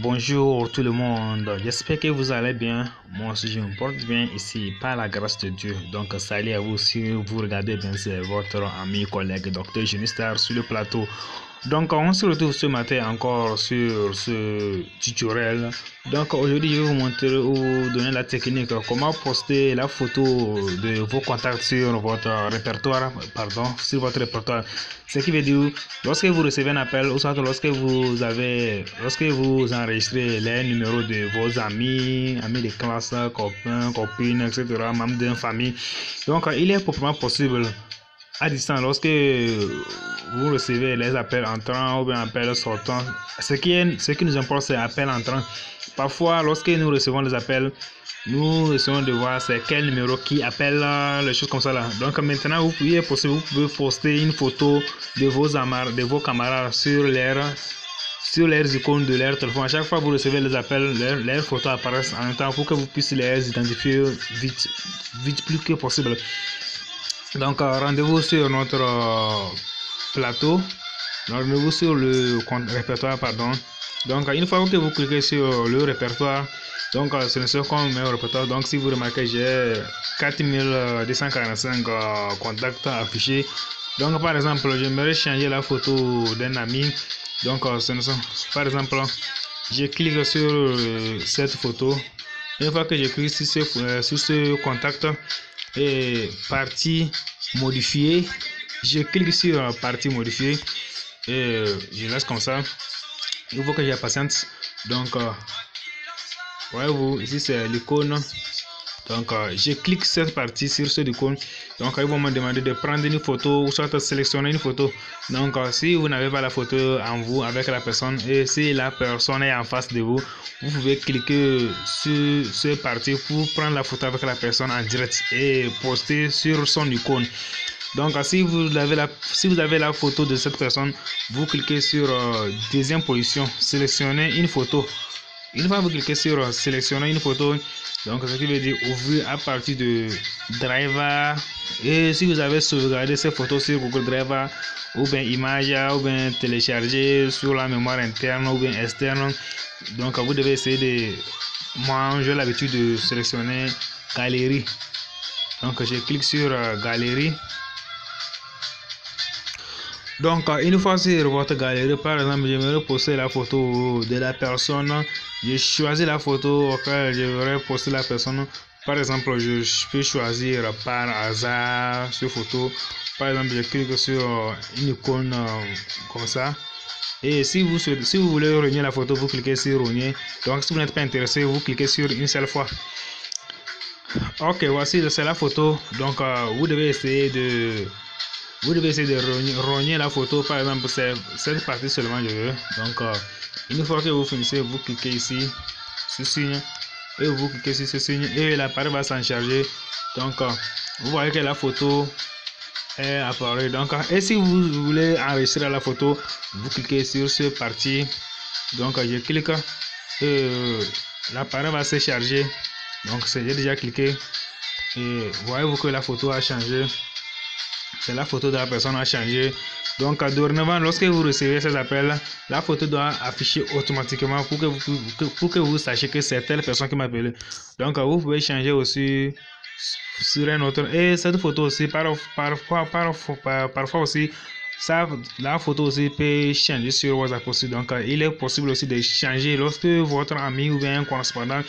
Bonjour tout le monde, j'espère que vous allez bien. Moi aussi je me porte bien ici par la grâce de Dieu. Donc salut à vous si vous regardez bien, c'est votre ami collègue Dr Genistar sur le plateau. Donc on se retrouve ce matin encore sur ce tutoriel. Donc aujourd'hui je vais vous montrer ou vous donner la technique comment poster la photo de vos contacts sur votre répertoire, sur votre répertoire. Ce qui veut dire lorsque vous recevez un appel ou soit lorsque vous enregistrez les numéros de vos amis de classe, copains, copines, etc., membres d'une famille. Donc il est proprement possible à distance lorsque vous recevez les appels entrants ou bien appels sortants. Ce qui nous importe, c'est appels entrants. Parfois, lorsque nous recevons les appels, nous essayons de voir c'est quel numéro qui appelle, les choses comme ça là. Donc maintenant, vous pouvez poster une photo de vos camarades sur leurs icônes de leur téléphone. À chaque fois que vous recevez les appels, leurs photos apparaissent en même temps pour que vous puissiez les identifier vite plus que possible. Donc rendez-vous sur notre plateau, rendez-vous sur le répertoire, Donc une fois que vous cliquez sur le répertoire, donc ce ne sera comme un répertoire. Donc si vous remarquez, j'ai 4245 contacts affichés. Donc par exemple, j'aimerais changer la photo d'un ami. Donc par exemple, je clique sur cette photo. Une fois que je clique sur ce contact et partie modifiée, je clique sur partie modifiée et je laisse comme ça. Il faut que je patiente. Donc voyez-vous ici c'est l'icône. Donc je clique cette partie sur cette icône. Donc ils vont me demander de prendre une photo ou soit de sélectionner une photo. Donc si vous n'avez pas la photo en vous avec la personne et si la personne est en face de vous, vous pouvez cliquer sur cette partie pour prendre la photo avec la personne en direct et poster sur son icône. Donc si vous avez la photo de cette personne, vous cliquez sur deuxième position, sélectionner une photo. Une fois que vous cliquez sur sélectionner une photo, donc ce qui veut dire ouvrir à partir de Driver. Et si vous avez sauvegardé ces photos sur Google Drive ou bien image ou bien télécharger sur la mémoire interne ou bien externe, donc vous devez essayer de... Moi j'ai l'habitude de sélectionner galerie. Donc je clique sur galerie. Donc une fois sur votre galerie, par exemple, j'aimerais poster la photo de la personne. Je choisis la photo auquel je voudrais poster la personne. Par exemple, je peux choisir par hasard cette photo. Par exemple, je clique sur une icône comme ça. Et si vous voulez renier la photo, vous cliquez sur renier. Donc si vous n'êtes pas intéressé, vous cliquez sur une seule fois. Ok, voici c'est la photo. Donc vous devez essayer de rogner la photo. Par exemple, c'est cette partie seulement je veux. Donc une fois que vous finissez, vous cliquez ici ce signe et vous cliquez sur ce signe et l'appareil va s'en charger. Donc vous voyez que la photo est apparue. Donc et si vous voulez enregistrer la photo, vous cliquez sur ce parti. Donc je clique et l'appareil va se charger. Donc j'ai déjà cliqué et voyez-vous que la photo a changé. C'est la photo de la personne a changé. Donc dorénavant, lorsque vous recevez ces appels, la photo doit afficher automatiquement pour que vous sachiez que c'est telle personne qui m'appelle. Donc vous pouvez changer aussi sur un autre. Et cette photo aussi, parfois aussi, la photo aussi peut changer sur WhatsApp aussi. Donc il est possible aussi de changer lorsque votre ami ou bien un correspondant.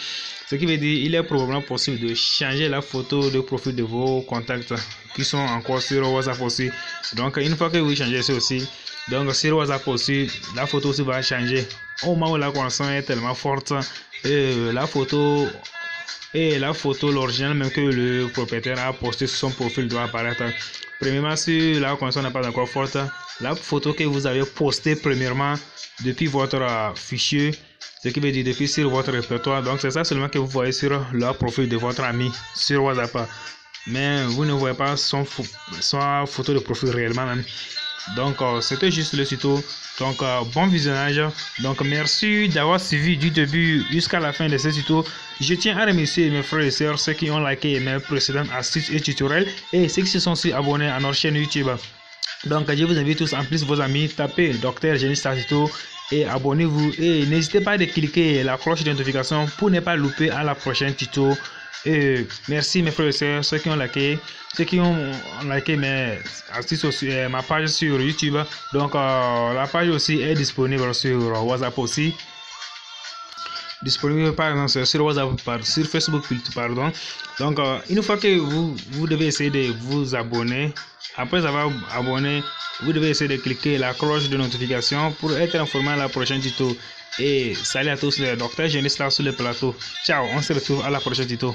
Ce qui veut dire il est probablement possible de changer la photo de profil de vos contacts qui sont encore sur WhatsApp aussi. Donc une fois que vous changez ça aussi, donc sur WhatsApp aussi, la photo aussi va changer. Au moment où la connexion est tellement forte, et la photo, l'original même que le propriétaire a posté sur son profil doit apparaître. Premièrement, si la connexion n'est pas encore forte, la photo que vous avez postée premièrement depuis votre fichier, ce qui veut dire depuis sur votre répertoire, donc c'est ça seulement que vous voyez sur le profil de votre ami sur WhatsApp. Mais vous ne voyez pas son photo de profil réellement même. Donc c'était juste le tuto. Donc bon visionnage. Donc merci d'avoir suivi du début jusqu'à la fin de ce tuto. Je tiens à remercier mes frères et sœurs, ceux qui ont liké mes précédentes astuces et tutoriels et ceux qui se sont aussi abonnés à notre chaîne YouTube. Donc je vous invite tous, en plus vos amis, tapez Dr Genistar Tuto et abonnez-vous. Et n'hésitez pas à cliquer la cloche de notification pour ne pas louper à la prochaine tuto. Et merci mes frères et sœurs, ceux qui ont liké mes astuces ma page sur YouTube. Donc la page aussi est disponible sur WhatsApp aussi. Disponible par exemple sur WhatsApp, sur Facebook pardon. Donc une fois que vous devez essayer de vous abonner, après avoir abonné, vous devez essayer de cliquer la cloche de notification pour être informé à la prochaine tuto. Et salut à tous, le docteur Jeunesse là sur le plateau. Ciao, on se retrouve à la prochaine tuto.